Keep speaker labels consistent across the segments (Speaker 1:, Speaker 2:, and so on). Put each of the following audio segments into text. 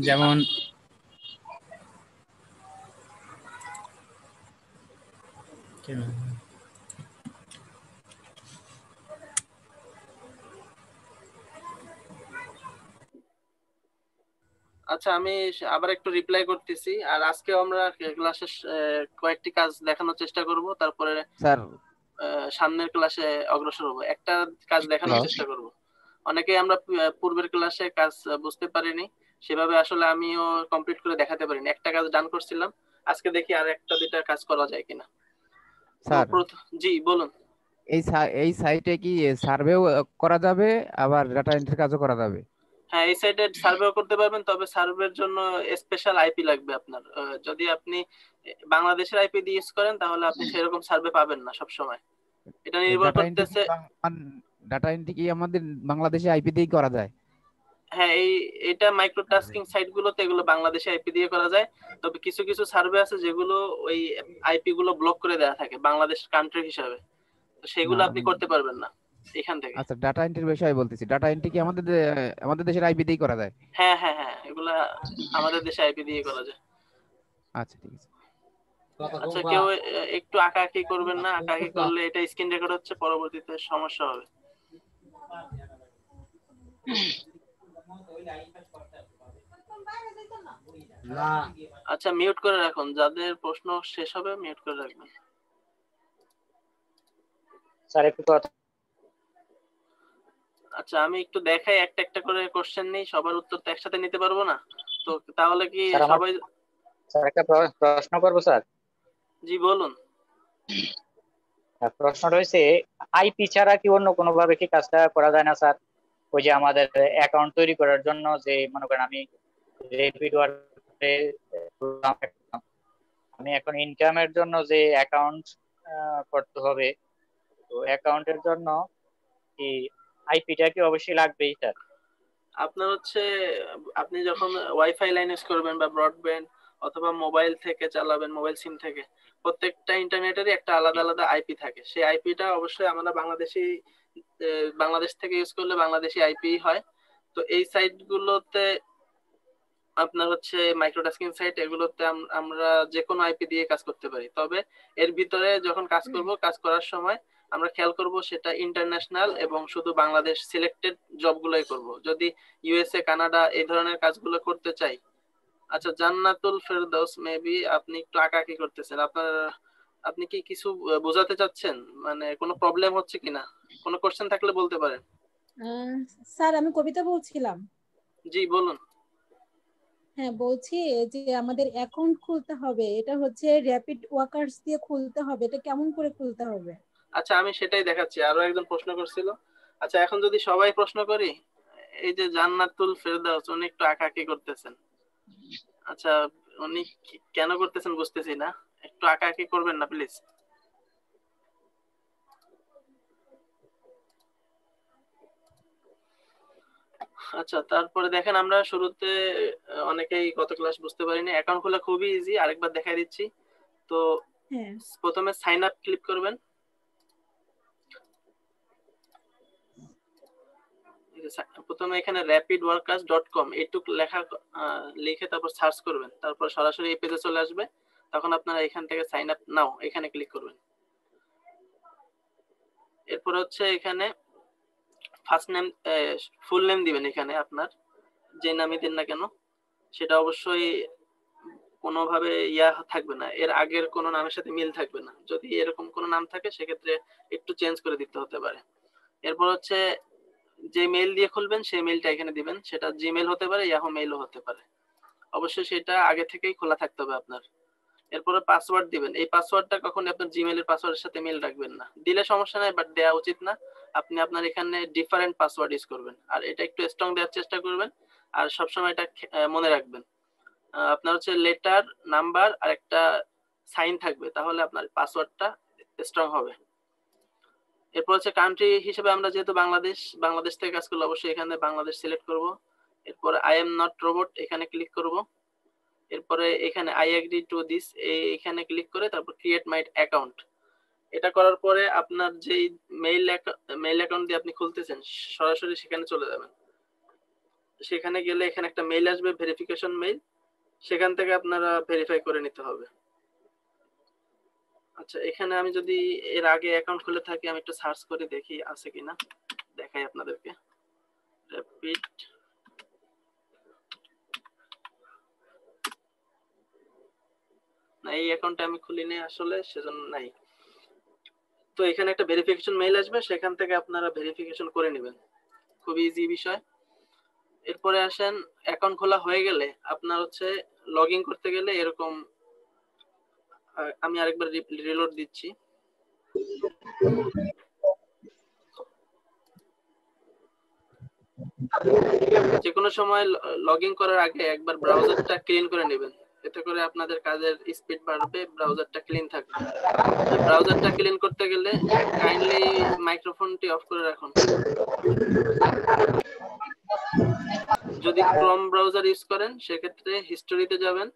Speaker 1: যেমন
Speaker 2: আচ্ছা, আমি আবার একটু রিপ্লাই করতেছি। আর আজকে আমরা ক্লাসে কয়েকটি কাজ দেখানোর চেষ্টা করব, তারপরে
Speaker 3: স্যার
Speaker 2: সামনের ক্লাসে অগ্রসর হবো। একটা কাজ দেখানোর চেষ্টা করব। অনেকেই আমরা পূর্বের ক্লাসে কাজ বুঝতে পারিনি, সেভাবে আসলে আমিও কমপ্লিট করে দেখাতে পারিনি। একটা কাজ ডান করছিলাম, আজকে দেখি আর একটা দুইটা কাজ করা যায় কিনা। তো
Speaker 3: স্যার
Speaker 2: জি বলুন।
Speaker 3: এই সাইটে কি সার্ভেও করা যাবে, আবার ডাটা এন্ট্রি কাজও করা যাবে?
Speaker 2: হ্যাঁ, এই সাইটে সার্ভেও করতে পারবেন, তবে সার্ভের জন্য স্পেশাল আইপি লাগবে আপনার। যদি আপনি বাংলাদেশের আইপি দিয়ে ইউজ করেন তাহলে আপনি সেরকম সার্ভে পাবেন না সব সময়। এটা নির্ভর
Speaker 3: ডাটা এন্ট্রি কি
Speaker 2: করতেছে।
Speaker 3: ডাটা এন্ট্রি কি আমাদের বাংলাদেশে আইপি দিয়েই করা যায়?
Speaker 2: হ্যাঁ, এটা মাইক্রো টাস্কিং সাইট গুলোতে এগুলো বাংলাদেশে আইপি দিয়ে করা যায়। তবে কিছু কিছু সার্ভে আছে যেগুলো ওই আইপি গুলো ব্লক করে দেওয়া থাকে বাংলাদেশ কান্ট্রি হিসাবে, তো
Speaker 3: না
Speaker 2: সেগুলো আপনি করতে পারবেন না এখান থেকে।
Speaker 3: আচ্ছা, ডাটা এন্ট্রির বিষয়ে বলতেছি। ডাটা এন্ট্রি কি আমাদের দেশের আইপি দিয়েই করা যায়?
Speaker 2: হ্যাঁ হ্যাঁ হ্যাঁ, এগুলা আমাদের দেশে আইপি দিয়ে করা যায়।
Speaker 3: আচ্ছা, ঠিক আছে।
Speaker 2: আচ্ছা, কেউ একটু আঁকাআঁকি করবেন না, আঁকাআঁকি করলে এটা স্ক্রিন রেকর্ড হচ্ছে, পরবর্তীতে সমস্যা হবে। আচ্ছা, মিউট করে রাখুন, যাদের প্রশ্ন শেষ হবে মিউট করে রাখবেন।
Speaker 4: স্যার একটু কথা।
Speaker 2: আচ্ছা, আমি একটু দেখাই, একটা একটা করে কোশ্চেন নেই, সবার উত্তর তো একসাথে নিতে পারবো না। তো তাহলে কি
Speaker 4: স্যার
Speaker 2: সবাই?
Speaker 4: স্যার একটা প্রশ্ন করবো স্যার।
Speaker 2: জি বলুন।
Speaker 4: প্রশ্নটা হয়েছে, আইপি ছাড়া কি অন্য কোনো ভাবে কি কাজটা করা যায় না স্যার? ওই যে আমাদের অ্যাকাউন্ট তৈরি করার জন্য যে মনে করেন আমি রেপিড ওয়ার্কে আমি এখন ইনকামের জন্য যে অ্যাকাউন্ট করতে হবে, তো অ্যাকাউন্টের জন্য কি আইপিটা কি অবশ্যই লাগবেই স্যার?
Speaker 2: আপনার হচ্ছে, আপনি যখন ওয়াইফাই লাইন ইউজ করবেন বা ব্রডব্যান্ড অথবা মোবাইল থেকে চালাবেন, মোবাইল সিম থেকে, প্রত্যেকটা ইন্টারনেটেরই একটা আলাদা আলাদা আইপি থাকে। সেই আইপিটা অবশ্যই আমরা বাংলাদেশ থেকে ইউজ করলে বাংলাদেশি আইপি হয়। তো এই সাইট গুলোতে আপনার হচ্ছে মাইক্রোটাস্কিং সাইট, এগুলোতে আমরা যে কোনো আইপি দিয়ে কাজ করতে পারি। তবে এর ভিতরে যখন কাজ করব, কাজ করার সময় আমরা খেয়াল করব সেটা ইন্টারন্যাশনাল এবং শুধু বাংলাদেশ সিলেক্টেড জবগুলোই করব। যদি ইউএসএ, কানাডা এই ধরনের কাজগুলো করতে চাই। আচ্ছা, জান্নাতুল ফেরদৌস, মেবি আপনি একটু আঁকাআঁকি করতেছেন। আপনি কি কিছু বোঝাতে চাচ্ছেন? মানে কোনো প্রবলেম হচ্ছে কিনা? কোনো কোশ্চেন থাকলে বলতে পারেন।
Speaker 5: স্যার আমি কবিতা বলছিলাম।
Speaker 2: জি বলুন।
Speaker 5: হ্যাঁ বলছি যে আমাদের অ্যাকাউন্ট খুলতে হবে, এটা হচ্ছে র‍্যাপিড ওয়ার্কার্স দিয়ে খুলতে হবে, এটা কেমন করে খুলতে হবে?
Speaker 2: আচ্ছা, আমি সেটাই দেখাচ্ছি। আরো একজন প্রশ্ন করছিল। আচ্ছা, এখন যদি সবাই প্রশ্ন করি। এই যে জান্নাতুল ফেরদাউস, উনি একটু আঁকাআঁকি করতেছেন। আচ্ছা, উনি কেন করতেছেন বুঝতেছি না, একটু আঁকাআঁকি করবেন না প্লিজ। আচ্ছা, তারপরে দেখেন, আমরা শুরুতে অনেকেই গত ক্লাস বুঝতে পারিনি। অ্যাকাউন্ট খোলা খুবই ইজি, আরেকবার দেখাই দিচ্ছি। তো
Speaker 5: হ্যাঁ
Speaker 2: প্রথমে সাইন আপ ক্লিক করবেন। প্রথমে এখানে rapidworkers.com এইটুকু লিখে তারপর সার্চ করবেন, তারপর সরাসরি এই পেজে চলে আসবে। তখন আপনারা এখান থেকে সাইন আপ নাও এখানে ক্লিক করবেন। এরপর হচ্ছে এখানে ফার্স্ট নেম, ফুল নেম দিবেন। এখানে আপনার যে নামই দেন না কেন সেটা অবশ্যই কোনোভাবে থাকবে না, এর আগের কোনো নামের সাথে মিল থাকবে না। যদি এরকম কোনো নাম থাকে সেক্ষেত্রে একটু চেঞ্জ করে দিতে হতে পারে। এরপর হচ্ছে যে মেইল দিয়ে খুলবেন সেই মেইলটা এখানে দিবেন। সেটা জিমেল হতে পারে, ইয়াহু মেইলও হতে পারে। অবশ্যই সেটা আগে থেকেই খোলা থাকতে হবে আপনার। এরপরে পাসওয়ার্ড দিবেন। এই পাসওয়ার্ডটা কখনোই আপনার জিমেইলের পাসওয়ার্ডের সাথে মিল রাখবেন না। দিলে সমস্যা নাই, বাট দেওয়া উচিত না। আপনি আপনার এখানে ডিফারেন্ট পাসওয়ার্ড ইউজ করবেন, আর এটা একটু স্ট্রং দেওয়ার চেষ্টা করবেন। আর সবসময় এটা মনে রাখবেন, আপনার হচ্ছে লেটার, নাম্বার আর একটা সাইন থাকবে, তাহলে আপনার পাসওয়ার্ডটা স্ট্রং হবে। এরপর হচ্ছে কান্ট্রি হিসেবে আমরা যেহেতু বাংলাদেশ থেকে কাজ করলে অবশ্যই এখানে বাংলাদেশ সিলেক্ট করব। এরপর আই এম নট রোবট এখানে ক্লিক করব। এরপরে এখানে আই এগ্রি টু দিস এখানে ক্লিক করে তারপর ক্রিয়েট মাই অ্যাকাউন্ট। এটা করার পরে আপনার যেই মেইল অ্যাকাউন্ট দিয়ে আপনি খুলতেছেন সরাসরি সেখানে চলে যাবেন। সেখানে গেলে এখানে একটা মেইল আসবে, ভেরিফিকেশন মেইল, সেখান থেকে আপনারা ভেরিফাই করে নিতে হবে। আচ্ছা, এখানে আমি যদি এর আগে অ্যাকাউন্ট খুলে থাকি, আমি একটু সার্চ করে দেখি আছে কিনা, দেখাই আপনাদেরকে। র্যাপিড না, এই অ্যাকাউন্টটা আমি খুলিনি আসলে, সেজন্য নাই। তো এখানে একটা ভেরিফিকেশন মেইল আসবে, সেখান থেকে আপনারা ভেরিফিকেশন করে নেবেন, খুব ইজি বিষয়। এরপরে আসেন, অ্যাকাউন্ট খোলা হয়ে গেলে আপনার হচ্ছে লগ ইন করতে গেলে এরকম, আমি আরেকবার রিলোড দিচ্ছি। যে কোনো সময় লগ ইন করার আগে একবার ব্রাউজারটা ক্লিন করে নেবেন, এতে করে আপনাদের কাজের স্পিড বাড়বে, ব্রাউজারটা ক্লিন থাকবে। ব্রাউজারটা ক্লিন করতে গেলে কাইন্ডলি মাইক্রোফোনটি অফ করে রাখুন। যদি ক্রোম ব্রাউজার ইউজ করেন সেক্ষেত্রে হিস্টোরিতে যাবেন,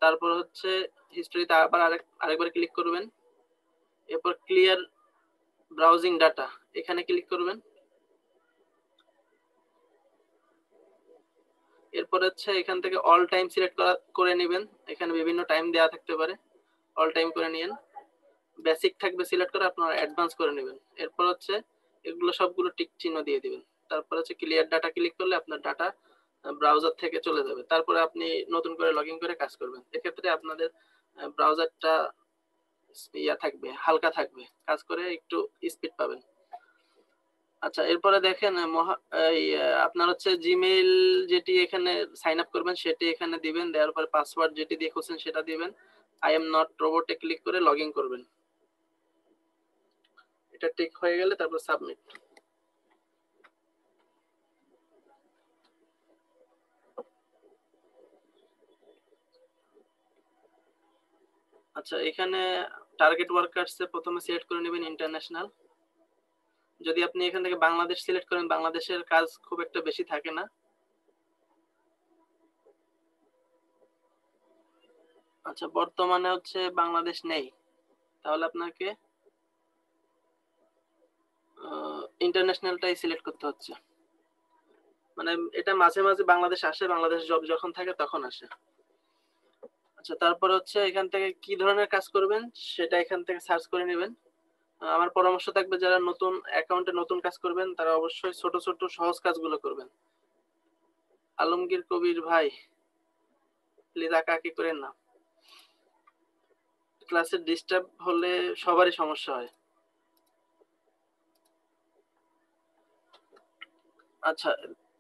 Speaker 2: তারপর হচ্ছে হিস্টোরিতে আবার আরেকবার ক্লিক করবেন, এরপর ক্লিয়ার ব্রাউজিং ডাটা এখানে ক্লিক করবেন। এরপর হচ্ছে এখান থেকে অল টাইম সিলেক্ট করে নেবেন, এখানে বিভিন্ন টাইম দেওয়া থাকতে পারে, অল টাইম করে নিন। বেসিক থাকবে সিলেক্ট করে আপনারা অ্যাডভান্স করে নেবেন। এরপর হচ্ছে এগুলো সবগুলো টিক চিহ্ন দিয়ে দিবেন। তারপর হচ্ছে ক্লিয়ার ডাটা ক্লিক করলে আপনার ডাটা ব্রাউজার থেকে চলে যাবে, তারপরে আপনি নতুন করে লগ ইন করে কাজ করবেন। এক্ষেত্রে আপনাদের ব্রাউজারটা থাকবে, হালকা থাকবে, কাজ করে একটু স্পিড পাবেন। আচ্ছা, এরপরে দেখেন আপনার হচ্ছে জিমেইল যেটি এখানে সাইন আপ করবেন সেটি এখানে দিবেন, দেওয়ার পরে পাসওয়ার্ড যেটি দিয়ে খুলছেন সেটা দিবেন। আই এম নট রোবটে ক্লিক করে লগ ইন করবেন। এটা ঠিক হয়ে গেলে তারপর সাবমিট। আচ্ছা, এখানে টার্গেট ওয়ার্কার্সে প্রথমে সিলেক্ট করে নেবেন ইন্টারন্যাশনাল। যদি আপনি এখান থেকে বাংলাদেশ সিলেক্ট করেন, বাংলাদেশের কাজ খুব একটা বেশি থাকে না। আচ্ছা, বর্তমানে হচ্ছে বাংলাদেশ নেই, তাহলে আপনাকে ইন্টারন্যাশনালটাই সিলেক্ট করতে হচ্ছে। মানে এটা মাঝে মাঝে বাংলাদেশ আসে, বাংলাদেশ জব যখন থাকে তখন আসে। আচ্ছা, তারপর হচ্ছে এখান থেকে কি ধরনের কাজ করবেন সেটা এখান থেকে সার্চ করে নেবেন। আমার পরামর্শ থাকবে যারা নতুন অ্যাকাউন্টে নতুন কাজ করবেন তারা অবশ্যই ছোট ছোট সহজ কাজগুলো করবেন। আলমগীর কবির ভাই, প্লিজ আঁকাআঁকি করেন না, ক্লাসে ডিস্টার্ব হলে সবারই সমস্যা হয়। আচ্ছা,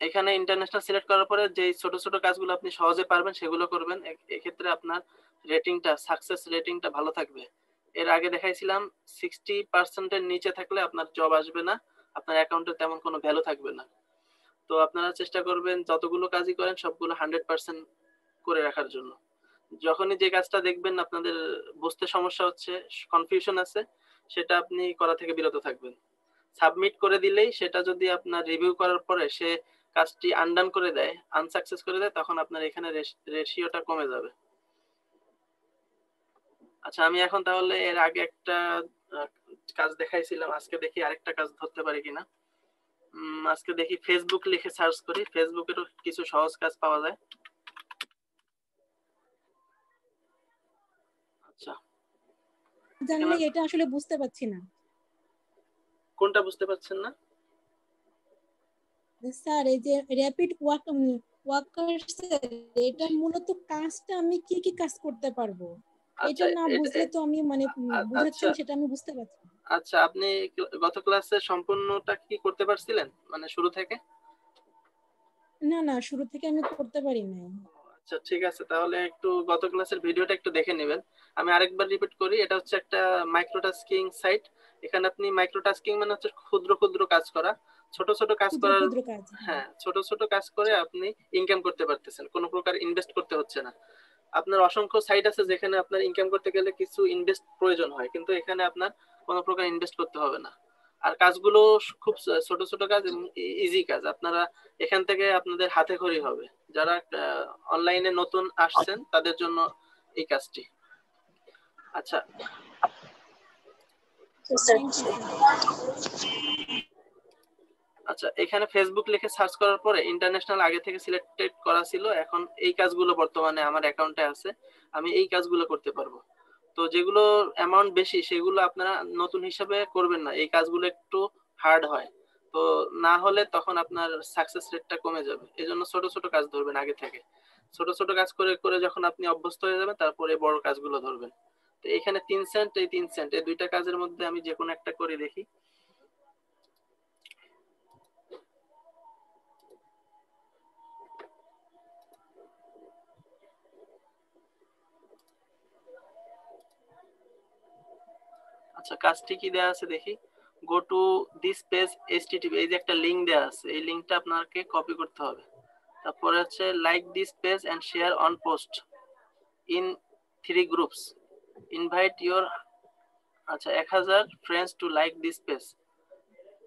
Speaker 2: এখানে ইন্টারন্যাশনাল সিলেক্ট করার পরে যে ছোট ছোট কাজগুলো আপনি সহজে পারবেন সেগুলো করবেন। এক্ষেত্রে আপনার রেটিংটা, সাকসেস রেটিংটা ভালো থাকবে। এর আগে দেখাইছিলাম 60% এর নিচে থাকলে আপনার জব আসবে না, আপনার অ্যাকাউন্টে তেমন কোনো ভ্যালু থাকবে না। তো আপনারা চেষ্টা করবেন যতগুলো কাজই করেন সবগুলো 100% করে রাখার জন্য। যখনই যে কাজটা দেখবেন আপনাদের বুঝতে সমস্যা হচ্ছে, কনফিউশন আছে, সেটা আপনি করা থেকে বিরত থাকবেন। সাবমিট করে দিলেই সেটা যদি আপনার রিভিউ করার পরে সে কাজটি আনডান করে দেয়, আনসাকসেস করে দেয়, তখন আপনার এখানে রেশিওটা কমে যাবে। আচ্ছা, আমি এখন তাহলে এর আগে একটা কাজ দেখাইছিলাম, আজকে দেখি আরেকটা কাজ ধরতে পারি কিনা। আজকে দেখি ফেসবুক লিখে সার্চ করি, ফেসবুকেরও কিছু সহজ কাজ পাওয়া যায়। আচ্ছা,
Speaker 5: জানলে এটা আসলে বুঝতে পারছি না।
Speaker 2: কোনটা বুঝতে পারছেন না?
Speaker 5: স্যার, এই যে র‍্যাপিড ওয়ার্কার্স, এটা মূলত কাজটা আমি কি কি কাজ করতে পারবো, এটা না বুঝলে তো আমি মানে বুঝাচ্ছেন সেটা আমি বুঝতে পারছি।
Speaker 2: আচ্ছা, আপনি গত ক্লাসে সম্পূর্ণটা কি করতে পারছিলেন, মানে শুরু থেকে?
Speaker 5: না না, শুরু থেকে আমি করতে পারি নাই।
Speaker 2: আচ্ছা, ঠিক আছে, তাহলে একটু গত ক্লাসের ভিডিওটা একটু দেখে নেবেন। আমি আরেকবার রিপিট করি, এটা হচ্ছে একটা মাইক্রোটাস্কিং সাইট। এখানে আপনি মাইক্রোটাস্কিং মানে হচ্ছে ক্ষুদ্র ক্ষুদ্র কাজ করা, ছোট ছোট কাজ করার, হ্যাঁ, ছোট ছোট কাজ করে আপনি ইনকাম করতে পারতেছেন, কোনো প্রকার ইনভেস্ট করতে হচ্ছে না। আপনার অসংখ্য সাইট আছে যেখানে আপনার ইনকাম করতে গেলে কিছু ইনভেস্ট প্রয়োজন হয়, কিন্তু এখানে আপনার কোনো প্রকার ইনভেস্ট করতে হবে না। আর কাজগুলো খুব ছোট ছোট কাজ, ইজি কাজ, আপনারা এখান থেকে আপনাদের হাতে খড়ি হবে। যারা অনলাইনে নতুন আসছেন তাদের জন্য এই কাজটি। আচ্ছা, আচ্ছা, এখানে ফেসবুক লিখে সার্চ করার পরে ইন্টারন্যাশনাল আগে থেকে সিলেক্টেড করা ছিল, এখন এই কাজগুলো বর্তমানে আমার অ্যাকাউন্টে আছে, আমি এই কাজগুলো করতে পারবো। তো যেগুলো অ্যামাউন্ট বেশি সেগুলো আপনারা নতুন হিসাবে করবেন না, এই কাজগুলো একটু হার্ড হয়। তো না হলে তখন আপনার সাকসেস রেটটা কমে যাবে। এজন্য ছোট ছোট কাজ ধরবেন আগে থেকে। ছোট ছোট কাজ করে করে যখন আপনি অভ্যস্ত হয়ে যাবেন তারপরে বড় কাজগুলো ধরবেন। তো এখানে 3 সেন্ট, এই 3 সেন্ট, এই দুইটা কাজের মধ্যে আমি যে কোনো একটা করে দেখি। আচ্ছা, কাজটি কি দেওয়া আছে দেখি। Go to this page http, এই যে একটা লিংক দেওয়া আছে, এই লিংকটা আপনাকে কপি করতে হবে। তারপরে হচ্ছে like this page and share on post in 3 groups, invite your, আচ্ছা 1000 friends to like this page.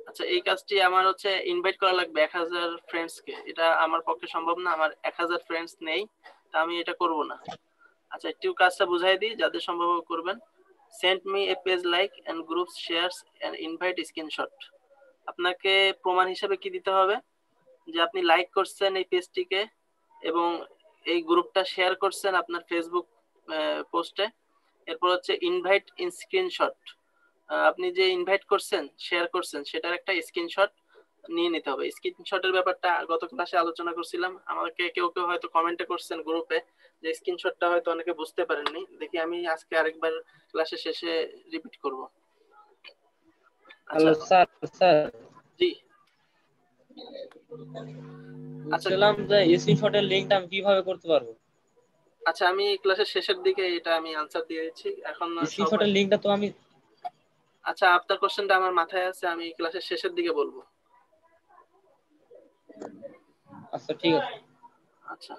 Speaker 2: আচ্ছা, এই কাজটি আমার হচ্ছে ইনভাইট করা লাগবে 1000 ফ্রেন্ডস কে, এটা আমার পক্ষে সম্ভব না, আমার 1000 ফ্রেন্ডস নেই, তা আমি এটা করব না। আচ্ছা, একটু কাজটা বুঝাই দিই যাদের সম্ভব করবেন। Send me a page like and groups shares and invite screenshot. আপনাকে প্রমাণ হিসেবে কি দিতে হবে, যে আপনি লাইক করছেন এই পেজটিকে এবং এই গ্রুপটা শেয়ার করছেন আপনার ফেসবুক পোস্টে। এরপর হচ্ছে ইনভাইট ইন স্ক্রিনশট, আপনি যে ইনভাইট করছেন শেয়ার করছেন সেটার একটা স্ক্রিনশট নিয়ে নিতে হবে। স্ক্রিনশটের ব্যাপারটা গত ক্লাসে আলোচনা করছিলাম, আমাকে কেউ কেউ হয়তো কমেন্টে করছেন গ্রুপে যে স্ক্রিনশটটা হয়তো অনেকে বুঝতে পারেননি, দেখি আমি আজকে আরেকবার ক্লাসে শেষে রিপিট করব। আচ্ছা
Speaker 1: হ্যালো স্যার। স্যার
Speaker 2: জি, আচ্ছা
Speaker 1: বলছিলাম যে স্ক্রিনশটের লিংকটা আমি কিভাবে করতে পারবো?
Speaker 2: আচ্ছা, আমি ক্লাসের শেষের দিকে এটা আমি আনসার দিয়ে দিচ্ছি এখন সবাই।
Speaker 1: স্ক্রিনশটের লিংকটা তো আমি
Speaker 2: আচ্ছা, আপনার কোশ্চেনটা আমার মাথায় আছে, আমি ক্লাসের শেষের দিকে বলবো।
Speaker 1: আচ্ছা ঠিক আছে।
Speaker 2: আচ্ছা,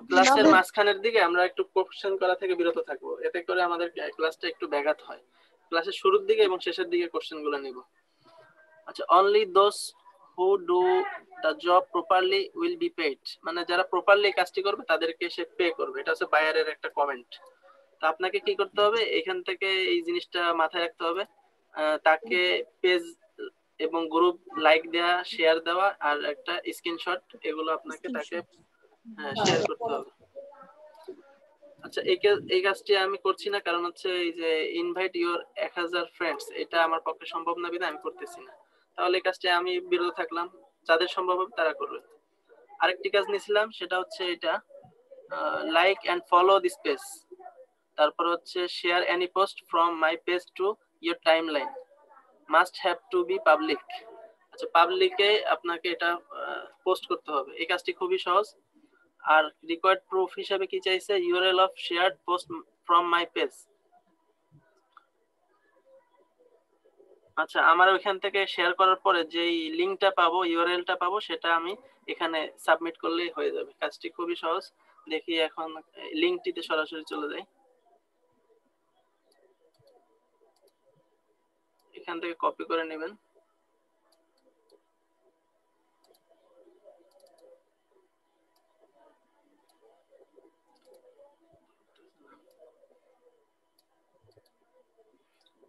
Speaker 2: ক্লাসের মাঝখানের দিকে আমরা একটু কোশ্চেন করা থেকে বিরত থাকবো, এতে করে আমাদের ক্লাসটা একটু ব্যাঘাত হয়। ক্লাসের শুরুর দিকে এবং শেষের দিকে কোশ্চেন গুলো নিব। আচ্ছা, only those who do the job properly will be paid, মানে যারা প্রপারলি কাজটি করবে তাদেরকে সে পে করবে, এটা হচ্ছে বায়ারের একটা কমেন্ট। তো আপনাকে কি করতে হবে, এখান থেকে এই জিনিসটা মাথায় রাখতে হবে, তাকে পেজ এবং গ্রুপ লাইক দেওয়া, শেয়ার দেওয়া আর একটা স্ক্রিনশট, এগুলো আপনাকে তাকে শেয়ার করতে হবে। আচ্ছা, এই কাজটি আমি করছি না, কারণ হচ্ছে এই যে ইনভাইট ইওর 1000 ফ্রেন্ডস, এটা আমার পক্ষে সম্ভব না বিধায় আমি করতেছি না। তাহলে এই কাজটি আমি বিরত থাকলাম, যাদের সম্ভব হবে তারা করবে। আরেকটি কাজ নিয়েছিলাম, সেটা হচ্ছে এটা, like and follow this page, তারপর হচ্ছে share any post from my page to your timeline, must have to be public. আচ্ছা, পাবলিকে আপনাকে এটা পোস্ট করতে হবে, এই কাজটি খুবই সহজ। আর রিকোয়ার্ড প্রুফ হিসেবে কি চাইছে, URL of shared post from my page. আচ্ছা, আমার ওইখান থেকে শেয়ার করার পরে যেই লিংকটা পাবো, ইউআরএলটা পাবো, সেটা আমি এখানে সাবমিট করলেই হয়ে যাবে। কাজটি খুবই সহজ। দেখি এখন লিংকটিতে সরাসরি চলে যাই, এখান থেকে কপি করে নেবেন।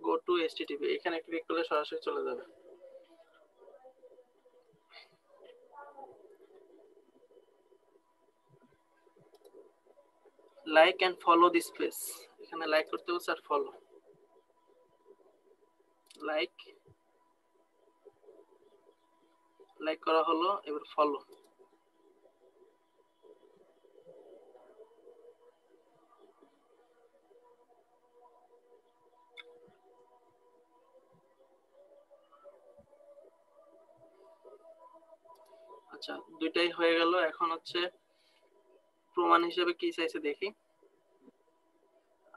Speaker 2: গো টু http, এখানে ক্লিক করলে সরাসরি চলে যাবে। Like and follow this page, এখানে লাইক করতে হচ্ছে আর ফলো, লাইক লাইক করা হলো, এবার ফলো। আচ্ছা, দুইটাই হয়ে গেল। এখন হচ্ছে প্রমাণ হিসেবে কি চাইছে দেখি।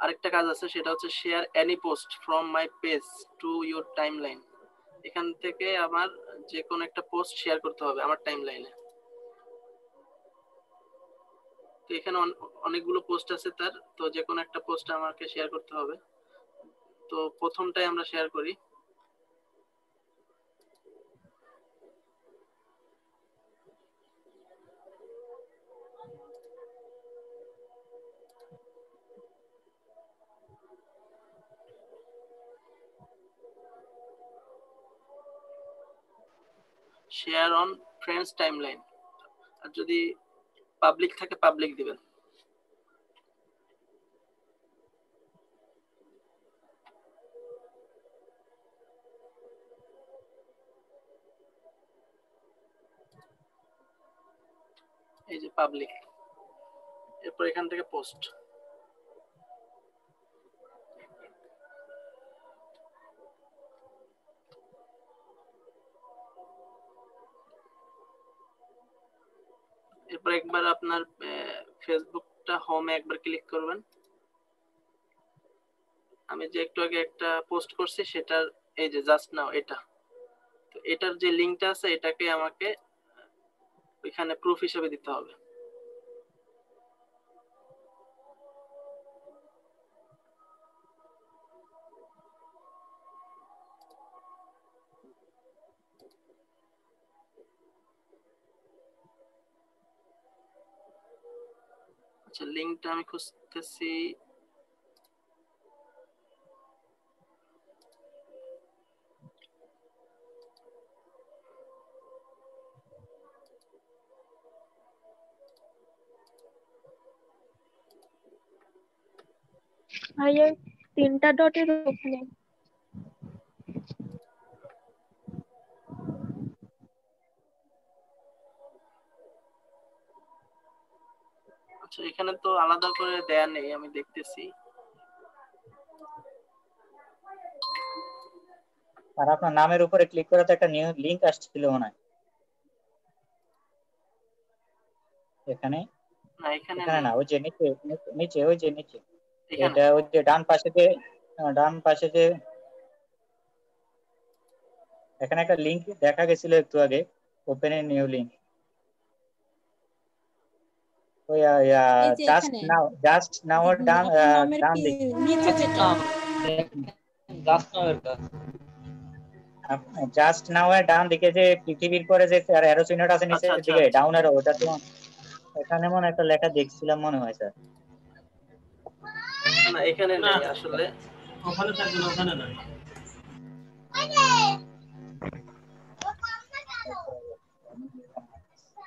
Speaker 2: আরেকটা কাজ আছে, সেটা হচ্ছে share any post from my page to your timeline, এখান থেকে আমার যে কোনো একটা পোস্ট শেয়ার করতে হবে আমার টাইমলাইনে। তো এখানে অনেকগুলো পোস্ট আছে তার, তো যে কোনো একটা পোস্ট আমাকে শেয়ার করতে হবে। তো প্রথমটাই আমরা শেয়ার করি। শেয়ার অন ফ্রেন্ডস টাইমলাইন, আর যদি পাবলিক থাকে পাবলিক দিবেন। এই যে পাবলিক, এরপর এখান থেকে পোস্ট। এরপর একবার আপনার ফেসবুকটা হোমে একবার ক্লিক করবেন। আমি যে একটু আগে একটা পোস্ট করছি সেটার এই যে জাস্ট নাও এটা, তো এটার যে লিংকটা আছে এটাকে আমাকে এখানে প্রুফ হিসেবে দিতে হবে। আচ্ছা লিংকটা আমি খুঁজতেছি।
Speaker 6: ভাইয়া 3টা ডটের ওখানে।
Speaker 2: আচ্ছা এখানে তো আলাদা করে দেয়া নেই, আমি দেখতেছি।
Speaker 4: আর আপনার নামের উপরে ক্লিক করে তো একটা নিউ লিংক আসছিল মনে হয় এখানে।
Speaker 2: না এখানে
Speaker 4: এখানে
Speaker 2: নেই,
Speaker 4: না, ওই যে নিচে নিচে, ওই যে নিচে,
Speaker 2: এখানে।
Speaker 4: এটা ওই যে ডান পাশে যে, ডান পাশে যে এখানে একটা লিংক দেখা গেছিল একটু আগে, ওপেন এ নিউ লিংক। ওই
Speaker 5: এই যে
Speaker 4: জাস্ট
Speaker 5: এখানে
Speaker 4: নাও ডান
Speaker 5: আপনার নামের
Speaker 4: ডান দিকে,
Speaker 5: নিচে যেটা
Speaker 1: জাস্ট নাও এর কাজ।
Speaker 4: জাস্ট নাও এর ডান দিকে যে পৃথিবীর পরে যে অ্যারো চিহ্নটা আছে নিচের
Speaker 2: আচ্ছা আচ্ছা
Speaker 4: দিকে,
Speaker 2: আচ্ছা।
Speaker 4: ডাউন অ্যারো, ওটা তো এখানে মনে হয় একটা লেখা দেখছিলাম মনে হয় স্যার।
Speaker 2: না এখানে নেই আসলে।
Speaker 7: ওখানে থাকবে না, ওখানে না।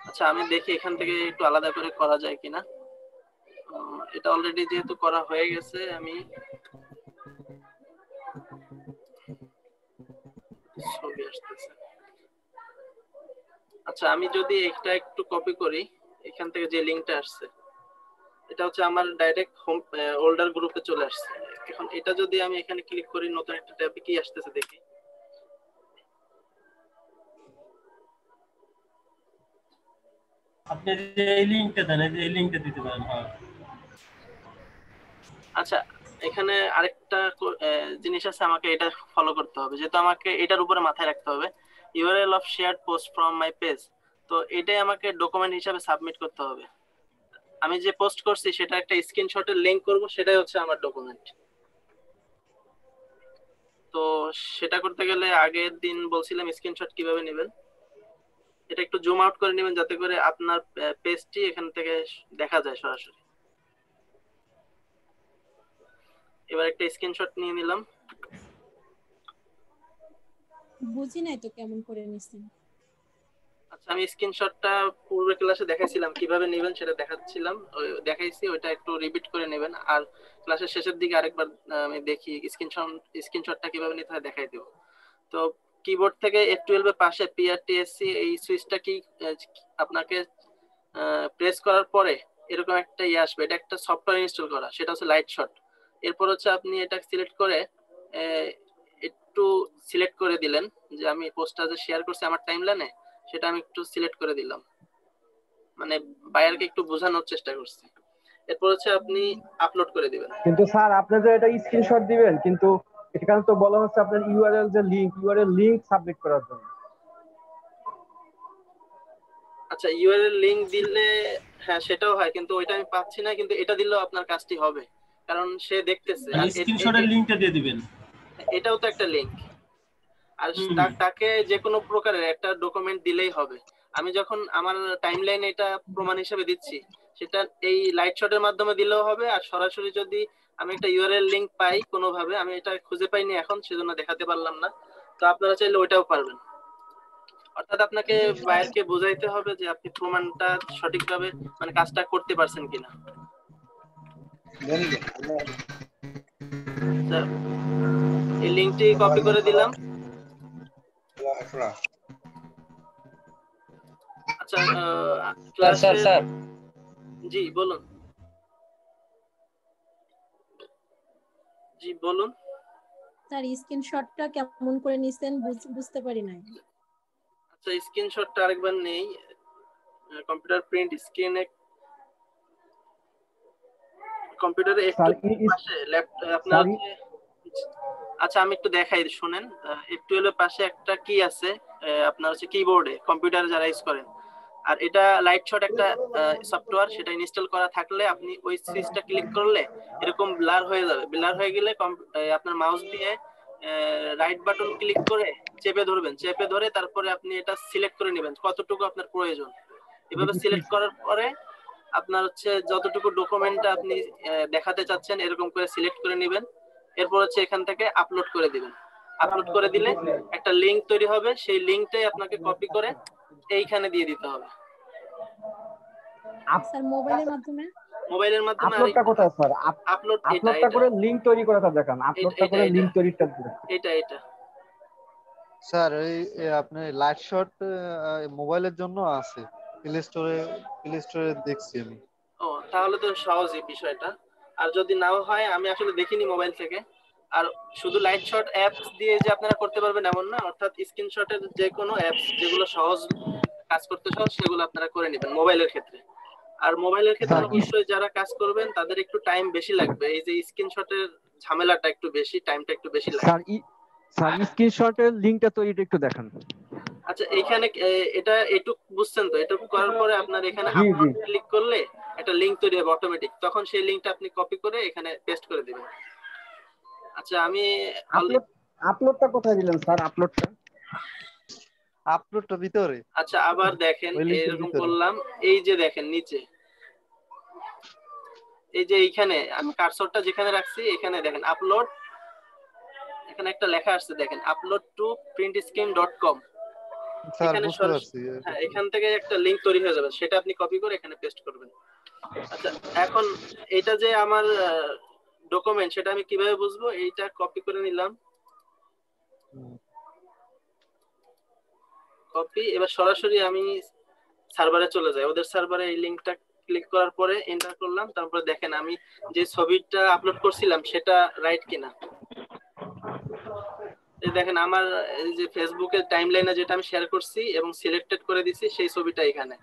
Speaker 2: আচ্ছা আমি দেখি এখান থেকে একটু আলাদা করে করা যায় কিনা। এটা অলরেডি যেহেতু করা হয়ে গেছে, আমি ছবি আসতেছে। আচ্ছা আমি যদি এটা একটু কপি করি, এখান থেকে যে লিংকটা আসছে এটা হচ্ছে আমার ডাইরেক্ট হোম হোল্ডার গ্রুপে চলে আসছে। এখন এটা যদি আমি এখানে ক্লিক করি, নতুন একটা ট্যাবে কি আসতেছে দেখি।
Speaker 7: আপনি যে এই লিংকটা দেন, এই লিংকটা দিতে পারেন। হ্যাঁ
Speaker 2: আচ্ছা এখানে আরেকটা জিনিস আছে, আমাকে এটা ফলো করতে হবে, যেহেতু আমাকে এটার উপরে মাথায় রাখতে হবে URL of shared post from my page. তো এটাই আমাকে ডকুমেন্ট হিসাবে সাবমিট করতে হবে। আমি যে পোস্ট করছি সেটা একটা স্ক্রিনশটের লিংক করব, সেটাই হচ্ছে আমার ডকুমেন্ট। তো সেটা করতে গেলে আগের দিন বলছিলাম স্ক্রিনশট কিভাবে নেবেন। এটা একটু জুম আউট করে নেবেন যাতে করে আপনার পেজটি এখান থেকে দেখা যায় সরাসরি। এবার একটা স্ক্রিনশট নিয়ে নিলাম।
Speaker 5: বুঝি নাই তো কেমন করে নিছেন।
Speaker 2: আচ্ছা আমি স্ক্রিনশটটা পূর্বের ক্লাসে দেখাইছিলাম কিভাবে নেবেন, সেটা দেখাচ্ছিলাম, দেখাইছি, ওইটা একটু রিপিট করে নেবেন। আর ক্লাসের শেষের দিকে আরেকবার আমি দেখি স্ক্রিনশটটা কিভাবে নিতে হয় দেখাই দেব। তো কিবোর্ড থেকে F12 এর পাশে PRTSC এই সুইচটা কি আপনাকে প্রেস করার পরে এরকম একটা ইয়ে আসবে, এটা একটা সফটওয়্যার ইনস্টল করা, সেটা হচ্ছে লাইট শট। এরপর হচ্ছে আপনি এটা সিলেক্ট করে একটু সিলেক্ট করে দিলেন যে আমি পোস্টটা যে শেয়ার করছি আমার টাইমলাইনে সেটা আমি একটু সিলেক্ট করে দিলাম, মানে বায়ারকে একটু বোঝানোর চেষ্টা করছি। এরপর হচ্ছে আপনি আপলোড করে দিবেন।
Speaker 8: কিন্তু স্যার আপনি যে এটা স্ক্রিনশট দিবেন, কিন্তু এখানে তো বলা হচ্ছে আপনার ইউআরএল যে ইউআরএল লিংক সাবমিট করার জন্য।
Speaker 2: আচ্ছা ইউআরএল লিংক দিলে হ্যাঁ সেটাও হয়, কিন্তু ওইটা আমি পাচ্ছি না, কিন্তু এটা দিলেও আপনার কাজটি হবে কারণ সে দেখতেছে। আর
Speaker 7: স্ক্রিনশটের লিংকটা দিয়ে দিবেন।
Speaker 2: এটাও তো একটা লিংক। আর তাকে যে কোনো প্রকারের একটা ডকুমেন্ট দিলেই হবে। আমি যখন আমার টাইমলাইনে এটা প্রমাণ হিসেবে দিচ্ছি, সেটা এই লাইট শটের মাধ্যমে দিলেও হবে। আর সরাসরি যদি আমি একটা ইউআরএল লিংক পাই কোনোভাবে, আমি এটা খুঁজে পাইনি এখন সেজন্য দেখাতে পারলাম না, তো আপনারা চাইলে ওইটাও পারবেন। অর্থাৎ আপনাকে বায়ারকে বোঝাইতে হবে যে আপনি প্রমাণটা সঠিকভাবে মানে কাজটা করতে পারছেন কিনা। আচ্ছা, এই লিংকটি কপি করে দিলাম। আচ্ছা ক্লাসে জি বলুন। জি বলুন
Speaker 5: স্যার স্ক্রিনশটটা কেমন করে নিছেন বুঝতে পারি নাই।
Speaker 2: আচ্ছা স্ক্রিনশটটা আরেকবার নেই। কম্পিউটার প্রিন্ট স্ক্রিনে কম্পিউটারে একটু পাশে ল্যাপটপ আপনার আচ্ছা আমি একটু দেখাই শুনেন। F12 এর পাশে একটা কি আছে আপনার হচ্ছে কিবোর্ডে কম্পিউটার যারা ইউজ করেন, আর এটা লাইট শট একটা সফটওয়্যার, সেটা ইনস্টল করা থাকলে আপনি ওই সুইচটা ক্লিক করলে এরকম ব্লার হয়ে যাবে। ব্লার হয়ে গেলে আপনার মাউস দিয়ে রাইট বাটন ক্লিক করে চেপে ধরবেন, চেপে ধরে তারপরে আপনি এটা সিলেক্ট করে নেবেন কতটুকু আপনার প্রয়োজন। এভাবে সিলেক্ট করার পরে আপনার হচ্ছে যতটুকু ডকুমেন্ট আপনি দেখাতে চাচ্ছেন এরকম করে সিলেক্ট করে নেবেন। এরপর হচ্ছে এখান থেকে আপলোড করে দিবেন। আপলোড করে দিলে একটা লিংক তৈরি হবে, সেই লিংকটাই আপনাকে কপি করে এইখানে দিয়ে দিতে হবে।
Speaker 5: স্যার মোবাইলের মাধ্যমে
Speaker 8: আপলোডটা কোথায় স্যার? আপলোডটা করে লিংক তৈরি করাটা দেখান। আপলোডটা করে লিংক তৈরিটা
Speaker 2: এটা
Speaker 9: স্যার এই আপনি লাইট শট মোবাইলের জন্য আছে, প্লে স্টোরে দেখছি আমি।
Speaker 2: ও তাহলে তো সহজই বিষয়টা। আর যদি নাও হয়, আমি আসলে দেখিনি মোবাইল থেকে। আর শুধু লাইট শট অ্যাপস দিয়ে যে আপনারা করতে পারবেন এমন না, অর্থাৎ স্ক্রিনশটের যে কোনো অ্যাপস যেগুলো সহজ কাজ করতে সহজ সেগুলো আপনারা করে নেবেন মোবাইলের ক্ষেত্রে। আর মোবাইলের ক্ষেত্রে অবশ্যই যারা কাজ করবেন তাদের একটু টাইম বেশি লাগবে। এই যে স্ক্রিনশটের ঝামেলাটা একটু বেশি, টাইমটা একটু বেশি লাগবে।
Speaker 8: স্যার স্ক্রিনশটের লিংকটা তৈরিটা একটু দেখান।
Speaker 2: আচ্ছা এইখানে এটা এটুক বুঝছেন তো? এটুক করার পরে আপনার এখানে আপলোড ক্লিক করলে একটা লিংক তৈরি হবে অটোমেটিক, তখন সেই লিংকটা আপনি কপি করে এখানে পেস্ট করে দিবেন। আচ্ছা আমি
Speaker 8: আপলোডটা কোথায় দিলেন স্যার?
Speaker 9: আপলোডটা ভিতরে।
Speaker 2: আচ্ছা আবার দেখেন এরকম করলাম, এই যে দেখেন নিচে এই যে এইখানে আমি কার্সরটা যেখানে রাখছি এখানে দেখেন আপলোড, এখানে একটা লেখা আসছে দেখেন আপলোড টু printscreen.com। এখানে হ্যাঁ এখান থেকে একটা লিংক তৈরি হয়ে যাবে, সেটা আপনি কপি করে এখানে পেস্ট করবেন। আচ্ছা এখন এটা যে আমার ডকুমেন্ট সেটা আমি কিভাবে বুঝবো? এইটা কপি করে নিলাম, কপি। এবার সরাসরি আমি সার্ভারে চলে যাই, ওদের সার্ভারে এই লিংকটা ক্লিক করার পরে এন্টার করলাম। তারপরে দেখেন আমি যে ছবিটা আপলোড করছিলাম সেটা রাইট কিনা। এই দেখেন আমার এই যে ফেসবুকের টাইমলাইনে যেটা আমি শেয়ার করছি এবং সিলেক্টেড করে দিছি সেই ছবিটা এখানে।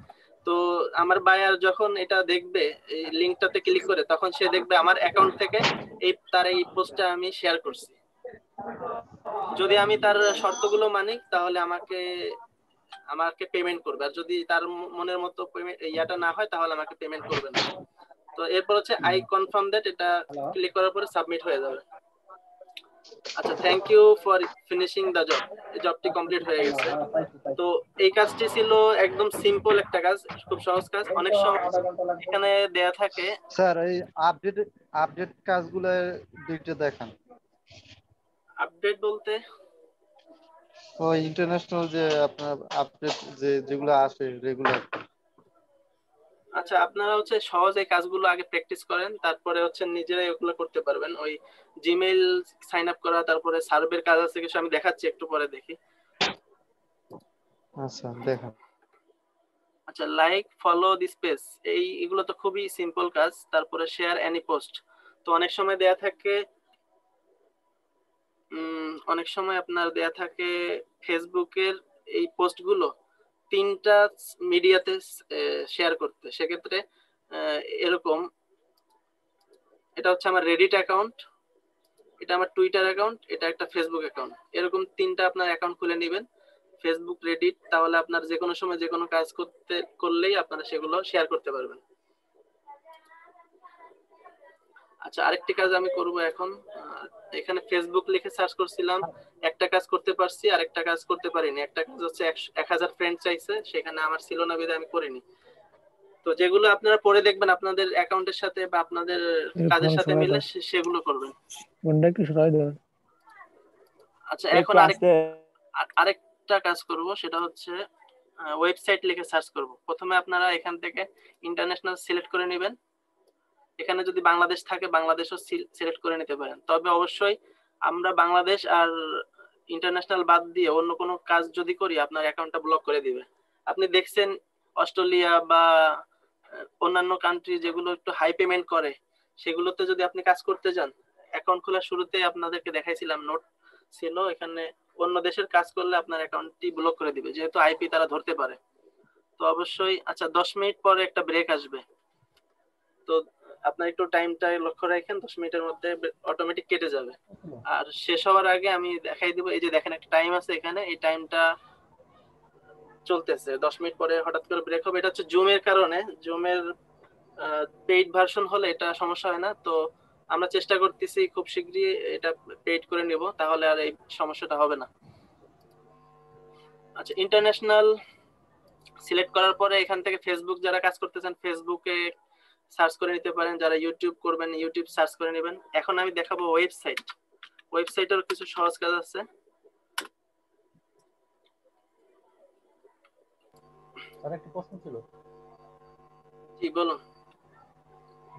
Speaker 2: তো আমার বায়ার যখন এটা দেখবে এই লিংকটাতে ক্লিক করে, তখন সে দেখবে আমার অ্যাকাউন্ট থেকে তার এই পোস্টটা আমি শেয়ার করছি। যদি আমি তার শর্তগুলো মানি তাহলে আমাকে পেমেন্ট করবে, আর যদি তার মনের মতো ইয়াটা না হয় তাহলে আমাকে পেমেন্ট করবে না। তো এরপর হচ্ছে আই কনফার্ম দ্যাট, এটা ক্লিক করার পরে সাবমিট হয়ে যাবে। আচ্ছা thank you for finishing the job, এই জবটি কমপ্লিট হয়ে গেছে। তো এই কাজটি ছিল একদম সিম্পল একটা কাজ, খুব সহজ কাজ। অনেক সময় এখানে দেয়া থাকে
Speaker 9: স্যার এই আপডেট কাজগুলো দুইটা দেখান।
Speaker 2: আপডেট বলতে
Speaker 9: ওই ইন্টারন্যাশনাল যে আপনার আপডেট যেগুলো আসে রেগুলার।
Speaker 2: আচ্ছা আপনারা হচ্ছে সহজ এই কাজগুলো আগে প্র্যাকটিস করেন, তারপরে হচ্ছে নিজেরাই ওগুলো করতে পারবেন। ওই জিমেইল সাইন আপ করা, তারপরে সার্ভের কাজ আছে কিছু, আমি দেখাচ্ছি একটু পরে দেখি।
Speaker 9: আচ্ছা দেখান।
Speaker 2: আচ্ছা লাইক ফলো দিস পেজ, এগুলো তো খুবই সিম্পল কাজ। তারপরে শেয়ার এনি পোস্ট, তো অনেক সময় দেয়া থাকে আপনার দেয়া থাকে ফেসবুকের এই পোস্টগুলো 3টা মিডিয়াতে শেয়ার করতে। সেক্ষেত্রে এরকম, এটা হচ্ছে আমার রেডিট অ্যাকাউন্ট, এটা আমার টুইটার অ্যাকাউন্ট, এটা একটা ফেসবুক অ্যাকাউন্ট। এরকম 3টা আপনার অ্যাকাউন্ট খুলে নেবেন, ফেসবুক, রেডিট। তাহলে আপনার যে কোনো সময় যে কোনো কাজ করলেই আপনারা সেগুলো শেয়ার করতে পারবেন। আচ্ছা আরেকটি কাজ আমি করব এখন। এখানে ফেসবুক লিখে সার্চ করছিলাম, একটা কাজ করতে পারছি, আরেকটা কাজ করতে পারিনি। একটা কাজ হচ্ছে 1000 ফ্রেন্ড চাইছে, সেখানে আমার ছিল না বিধায় আমি করিনি। তো যেগুলো আপনারা পরে দেখবেন আপনাদের অ্যাকাউন্টের সাথে বা আপনাদের কাজের সাথে মিলে সেগুলো করবেন। আচ্ছা এখন আরেকটা ফার্স্টটা কাজ করব সেটা হচ্ছে ওয়েবসাইট লিখে সার্চ করব। প্রথমে আপনারা এখান থেকে ইন্টারন্যাশনাল সিলেক্ট করে নেবেন। এখানে যদি বাংলাদেশ থাকে বাংলাদেশও সিলেক্ট করে নিতে পারেন, তবে অবশ্যই আমরা বাংলাদেশ আর ইন্টারন্যাশনাল বাদ দিয়ে অন্য কোনো কাজ যদি করি আপনার অ্যাকাউন্টটা ব্লক করে দিবে। আপনি দেখছেন অস্ট্রেলিয়া বা অন্যান্য কান্ট্রি যেগুলো একটু হাই পেমেন্ট করে সেগুলোতে যদি আপনি কাজ করতে যান, অ্যাকাউন্ট খোলার শুরুতে আপনাদেরকে দেখাইছিলাম নোট ছিল, এখানে অন্য দেশের কাজ করলে আপনার অ্যাকাউন্টটি ব্লক করে দিবে, যেহেতু আইপি তারা ধরতে পারে। তো অবশ্যই আচ্ছা 10 মিনিট পরে একটা ব্রেক আসবে, তো আপনার একটু টাইমটা লক্ষ্য রাখেন, 10 মিনিটের মধ্যে অটোমেটিক কেটে যাবে। আর শেষ হওয়ার আগে আমি দেখাই দিব, এই যে দেখেন একটা টাইম আছে এখানে, এই টাইমটা চলতেছে, 10 মিনিট পরে হঠাৎ করে ব্রেক হবে। এটা হচ্ছে জুমের কারণে, জুমের পেইড ভার্সন হলে এটা সমস্যা হয় না। তো আমরা চেষ্টা করতেছি খুব শীঘ্রই এটা পেইড করে নিব, তাহলে আর এই সমস্যাটা হবে না। আচ্ছা ইন্টারন্যাশনাল সিলেক্ট করার পরে এখান থেকে ফেসবুক যারা কাজ করতেছেন ফেসবুকে সার্চ করে নিতে পারেন, যারা ইউটিউব করবেন ইউটিউব সার্চ করে নেবেন। এখন আমি দেখাবো ওয়েবসাইট। ওয়েবসাইটের কিছু সহজ কাজ আছে।
Speaker 10: আর একটা প্রশ্ন ছিল,
Speaker 2: জি বলুন।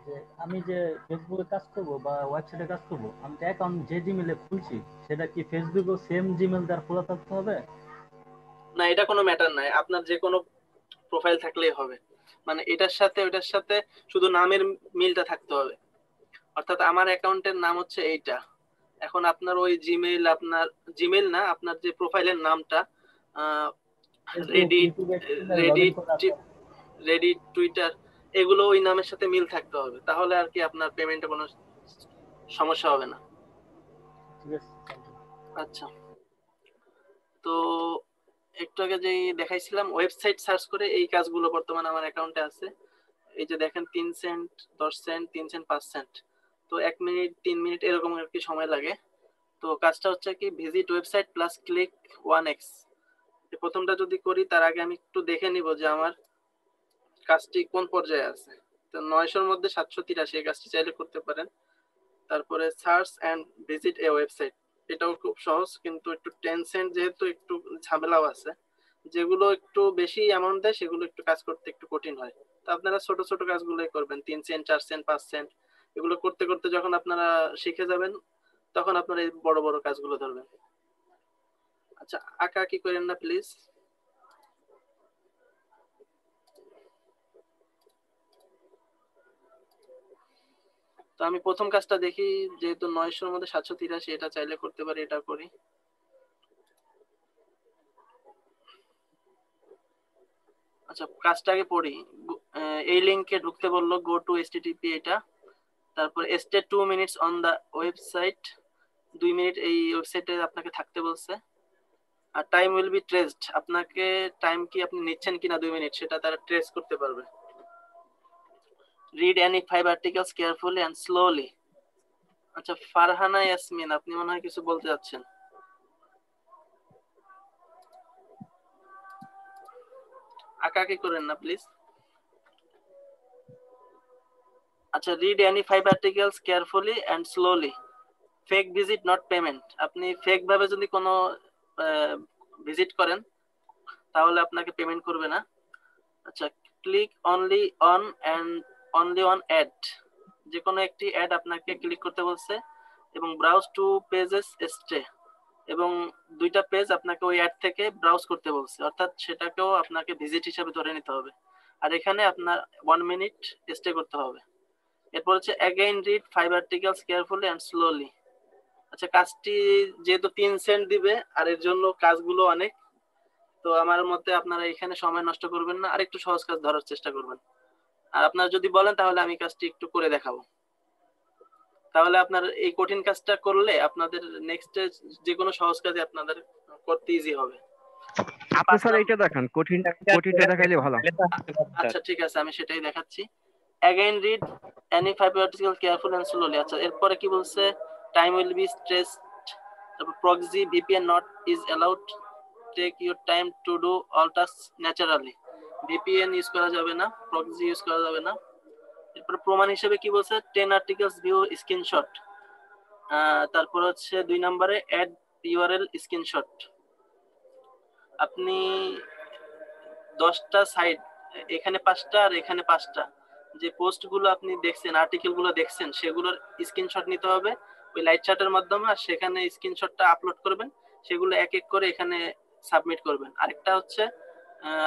Speaker 10: যে আমি যে ফেসবুকে কাজ করব বা ওয়েবসাইটে কাজ করব, আমি তো অ্যাকাউন্ট যে জিমেলে খুলছি সেটা কি ফেসবুকেও সেম জিমেল দ্বারা খোলা থাকতে হবে?
Speaker 2: না, এটা কোনো ম্যাটার নাই, আপনার যে কোনো প্রোফাইল থাকলেই হবে। মানে এটার সাথে ওটার সাথে শুধু নামের মিলটা থাকতে হবে। অর্থাৎ আমার অ্যাকাউন্টের নাম হচ্ছে এইটা, এখন আপনার ওই জিমেইল, আপনার জিমেইল না, আপনার যে প্রোফাইলের নামটা রেডিট টুইটার এগুলো ওই নামের সাথে মিল থাকতে হবে, তাহলে আর কি আপনার পেমেন্টে কোনো সমস্যা হবে না। আচ্ছা, তো একটু আগে যে দেখাইছিলাম ওয়েবসাইট সার্চ করে এই কাজগুলো বর্তমানে আমার অ্যাকাউন্টে আছে। এই যে দেখেন 3 সেন্ট, 10 সেন্ট, 3 সেন্ট, 5 সেন্ট, তো 1 মিনিট 3 মিনিট এরকম আর কি সময় লাগে। তো কাজটা হচ্ছে কি visit website plus click 1x, প্রথমটা যদি করি তার আগে আমি একটু দেখে নিব যে আমার কাজটি কোন পর্যায়ে আছে। তো 900-র মধ্যে 783 এই কাজটি চাইলে করতে পারেন। তারপরে search and visit a website, এটাও খুব সহজ, কিন্তু একটু 10 সেন্ট যেহেতু একটু ঝামেলাও আছে, যেগুলো একটু বেশি অ্যামাউন্ট দেয় সেগুলো একটু কাজ করতে একটু কঠিন হয়। তো আপনারা ছোট ছোট কাজগুলোই করবেন, 3 সেন্ট, 4 সেন্ট, 5 সেন্ট, এগুলো করতে করতে যখন আপনারা শিখে যাবেন তখন আপনারা এই বড় বড় কাজগুলো ধরবেন। আচ্ছা আঁকা কি করেন না প্লিজ। তো আমি প্রথম কাজটা দেখি, যেহেতু 900-র মধ্যে 783, এটা চাইলে করতে পারি, এটা করি। আচ্ছা কাজটা আগে পড়ি। এই লিংকে ঢুকতে বললো, গো টু http, এটা, তারপর stay 2 minutes on the website, 2 minute এই ওয়েবসাইটে আপনাকে থাকতে বলছে। আর টাইম উইল বি ট্রেসড, আপনাকে টাইম কি আপনি নিচ্ছেন কিনা 2 মিনিট সেটা তারা ট্রেস করতে পারবে। Read any 5 articles carefully and slowly. আচ্ছা ফারহানা ইয়াসমিন, আপনি মনে হয় কিছু বলতে যাচ্ছেন। আঁকাকি করেন না প্লিজ। আচ্ছা read any 5 articles carefully and slowly, fake visit not payment, আপনি ফেক ভাবে যদি কোনো ভিজিট করেন তাহলে আপনাকে পেমেন্ট করবে না। আচ্ছা click only on and only on ad, যে কোনো একটি অ্যাড আপনাকে ক্লিক করতে বলছে, এবং ব্রাউজ টু পেজেস স্টে, এবং 2টা পেজ আপনাকে ওই অ্যাড থেকে ব্রাউজ করতে বলছে, অর্থাৎ সেটাকেও আপনাকে ভিজিট হিসেবে ধরে নিতে হবে। আর এখানে আপনার 1 মিনিট স্টে করতে হবে। এরপর হচ্ছে again read 5 articles carefully and slowly. আচ্ছা কাজটি যেহেতু 3 সেন্ট দিবে আর এর জন্য কাজগুলো অনেক, তো আমার মতে আপনারা এখানে সময় নষ্ট করবেন না, আর একটু সহজ কাজ ধরার চেষ্টা করবেন। আর আপনারা যদি বলেন তাহলে আমি কাজটি একটু করে দেখাবো, তাহলে আপনার এই কঠিন কাজটা করলে আপনাদের নেক্সট যে কোনো সহজ কাজে আপনাদের করতে ইজি হবে।
Speaker 3: আপনি স্যার এইটা দেখান, কঠিনটা দেখাইলে ভালো।
Speaker 2: আচ্ছা ঠিক আছে, আমি সেটাই দেখাচ্ছি। Again read any 5 article careful and slowly. আচ্ছা এরপরে কি বলছে, টাইম উইল বি স্ট্রেসড, তারপর proxy VPN not is allowed, take your time to do all task naturally, VPN use করা যাবে না, প্রক্সি ইউজ করা যাবে না। এরপর প্রমাণ হিসেবে কি বলছে, 10 আর্টিকেলস ভিউ স্ক্রিনশট, তারপর হচ্ছে 2 নম্বরে অ্যাড ইউআরএল স্ক্রিনশট। আপনি 10টা সাইট, এখানে 5টা আর এখানে 5টা, যে পোস্ট গুলো আপনি দেখছেন, আর্টিকেল গুলো দেখছেন, সেগুলোর স্ক্রিনশট নিতে হবে ওই লাইট চার্টের মাধ্যমে, আর সেখানে স্ক্রিনশটটা আপলোড করবেন, সেগুলো এক এক করে এখানে সাবমিট করবেন। আরেকটা হচ্ছে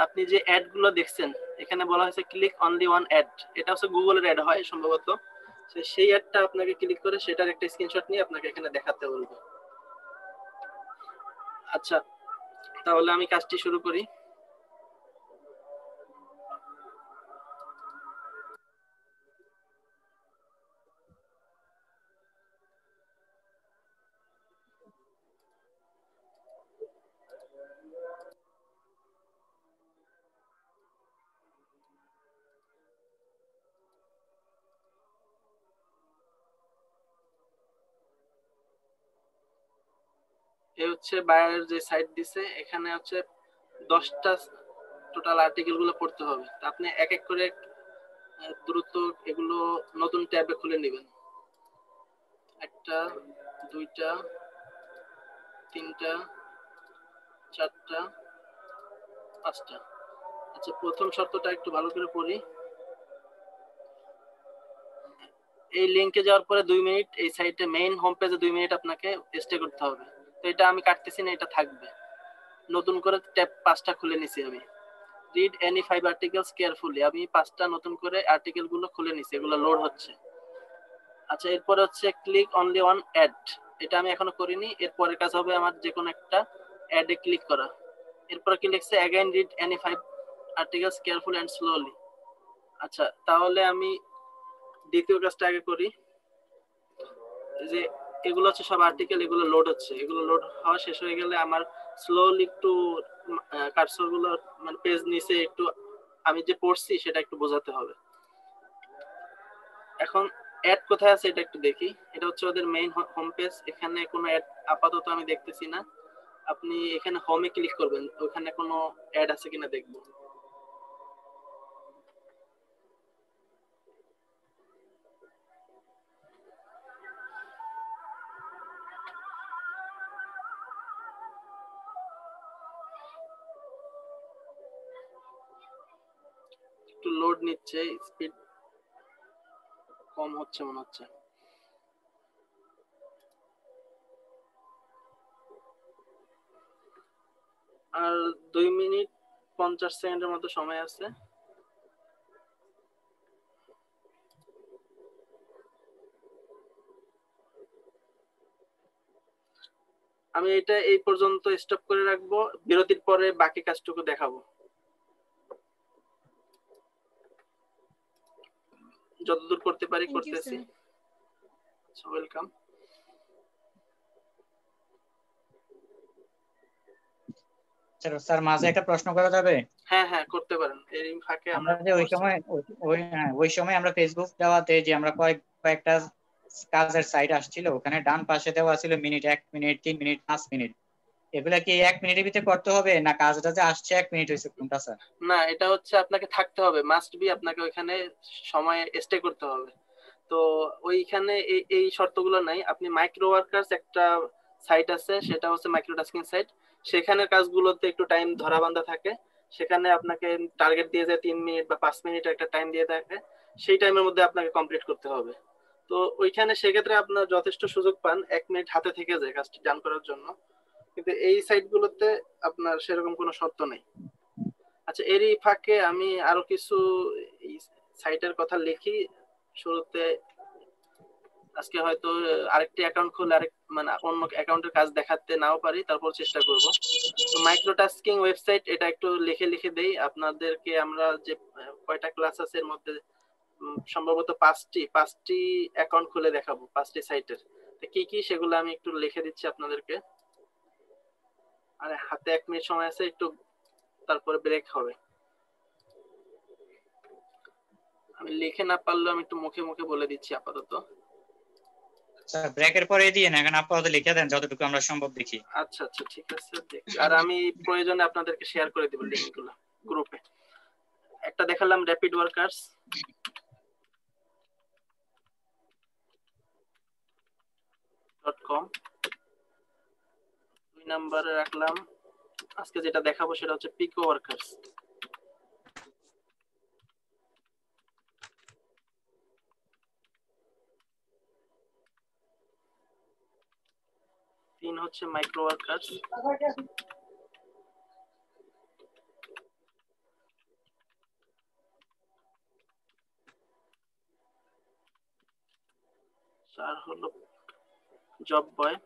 Speaker 2: আপনি যে অ্যাড গুলো দেখছেন, এখানে বলা হয়েছে ক্লিক অনলি ওয়ান অ্যাড, এটা হচ্ছে গুগলের অ্যাড হয় সম্ভবত, সেই অ্যাডটা আপনাকে ক্লিক করে সেটার একটা স্ক্রিনশট নিয়ে আপনাকে এখানে দেখাতে বলবে। আচ্ছা, তাহলে আমি কাজটি শুরু করি। এই হচ্ছে বায়ার যে সাইট দিছে, এখানে হচ্ছে 10টা টোটাল আর্টিকেল গুলো পড়তে হবে। তা আপনি এক এক করে দ্রুত এগুলো নতুন ট্যাবে খুলে নেবেন। 1টা 2টা 3টা 4টা 5টা। আচ্ছা, প্রথম শর্তটা একটু ভালো করে পড়ি। এই লিংকে যাওয়ার পরে 2 মিনিট এই সাইটে মেইন হোম পেজে 2 মিনিট আপনাকে স্টে করতে হবে। তো এটা আমি কাটতেছি না, এটা থাকবে। নতুন করে ট্যাব 5টা খুলে নিছি আমি। রিড এনি 5 আর্টিকেলস কেয়ারফুলি, আমি 5টা নতুন করে আর্টিকেল গুলো খুলে নিছি, এগুলো লোড হচ্ছে। আচ্ছা, এরপরে হচ্ছে ক্লিক অনলি অন অ্যাড, এটা আমি এখনো করিনি। এরপরের কাজ হবে আমার যে কোনো একটা অ্যাডে ক্লিক করা। এরপরে কি লিখছে, again read any 5 articles carefully and slowly. আচ্ছা, তাহলে আমি দ্বিতীয় কাজটা আগে করি। যে এগুলো হচ্ছে সব আর্টিকেল, এগুলো লোড হচ্ছে, এগুলো লোড হওয়া শেষ হয়ে গেলে আমার স্লোলি একটু কার্সর গুলো মানে পেজ নিচে একটু আমি যে পড়ছি সেটা একটু বোঝাতে হবে। এখন অ্যাড কোথায় আছে এটা একটু দেখি। এটা হচ্ছে ওদের মেইন হোম পেজ, এখানে কোনো অ্যাড আপাতত আমি দেখতেছি না। আপনি এখানে হোমে ক্লিক করবেন, ওখানে কোনো অ্যাড আছে কিনা দেখবো। একটু লোড নিচ্ছে, স্পিড কম হচ্ছে মনে হচ্ছে। আর 2 মিনিট 50 সেকেন্ডের মতো সময় আছে। আমি এটা এই পর্যন্ত স্টপ করে রাখবো, বিরতির পরে বাকি কাজটুকু দেখাবো। যতদূর করতে পারি করতেছি। ওয়েলকাম।
Speaker 4: স্যার, মাঝে একটা প্রশ্ন করা যাবে?
Speaker 2: হ্যাঁ হ্যাঁ, করতে পারেন। এই ফাঁকে
Speaker 4: আমরা যে ওই সময় আমরা ফেসবুক দেওয়াতে যে আমরা কয়েকটা কাজের সাইট আসছিল, ওখানে ডান পাশে দেওয়া ছিল মিনিট, 1 মিনিট, 3 মিনিট, 5 মিনিট। এগুলা কি 1 মিনিটের ভিতরে করতে হবে, না কাজটা যে আসছে 1 মিনিট হয়েছে, কোনটা স্যার?
Speaker 2: না, এটা হচ্ছে আপনাকে থাকতে হবে, মাস্ট বি, আপনাকে ওইখানে সময় স্টে করতে হবে। তো ওইখানে এই শর্তগুলো নাই। আপনি মাইক্রো ওয়ার্কার্স একটা সাইট আছে, সেটা হচ্ছে মাইক্রোটাস্কিং সাইট, সেখানে কাজগুলোতে একটু টাইম ধরা বাঁধা থাকে। সেখানে আপনাকে টার্গেট দিয়ে যায় 3 মিনিট বা 5 মিনিট একটা টাইম দিয়ে থাকে, সেই টাইমের মধ্যে আপনাকে কমপ্লিট করতে হবে। তো ওইখানে সেক্ষেত্রে আপনার যথেষ্ট সুযোগ পান, 1 মিনিট হাতে থেকে যায় কাজটি ডান করার জন্য। কিন্তু এই সাইটগুলোতে আপনার সেরকম কোনো শর্ত নেই। আচ্ছা, এরই ফাঁকে আমি আরো কিছু সাইটের কথা লিখি। শুরুতে আজকে হয়তো আরেকটি অ্যাকাউন্ট খুলে আরেক মানে অন্য অ্যাকাউন্টের কাজ দেখাতে নাও পারি, তারপর চেষ্টা করব। তো মাইক্রোটাস্কিং ওয়েবসাইট, এটা একটু লিখে লিখে দেই আপনাদেরকে। আমরা যে কয়টা ক্লাস আছে এর মধ্যে সম্ভবত 5টি অ্যাকাউন্ট খুলে দেখাবো, 5টি সাইটের কি কি সেগুলো আমি একটু লিখে দিচ্ছি আপনাদেরকে। আরে হাতে 1 মিনিট সময় আছে, একটু তারপরে ব্রেক হবে। আমি লিখে না পারলেও আমি একটু মুখে মুখে বলে দিচ্ছি আপাতত।
Speaker 4: স্যার, ব্রেকের পরে দিয়ে না, এখন আপাতত লিখে দেন যতটুকু আমরা সম্ভব দেখি।
Speaker 2: আচ্ছা আচ্ছা, ঠিক আছে, দেখি। আর আমি প্রয়োজনে আপনাদেরকে শেয়ার করে দেব লিংকগুলো গ্রুপে। একটা দেখালাম র‍্যাপিড ওয়ার্কার্স, .com, 2 নম্বরে রাখলাম আজকে যেটা দেখাবো সেটা হচ্ছে পিকো ওয়ার্কার্স। তিন হচ্ছে মাইক্রো ওয়ার্কার্স, চার হলো জব বয়,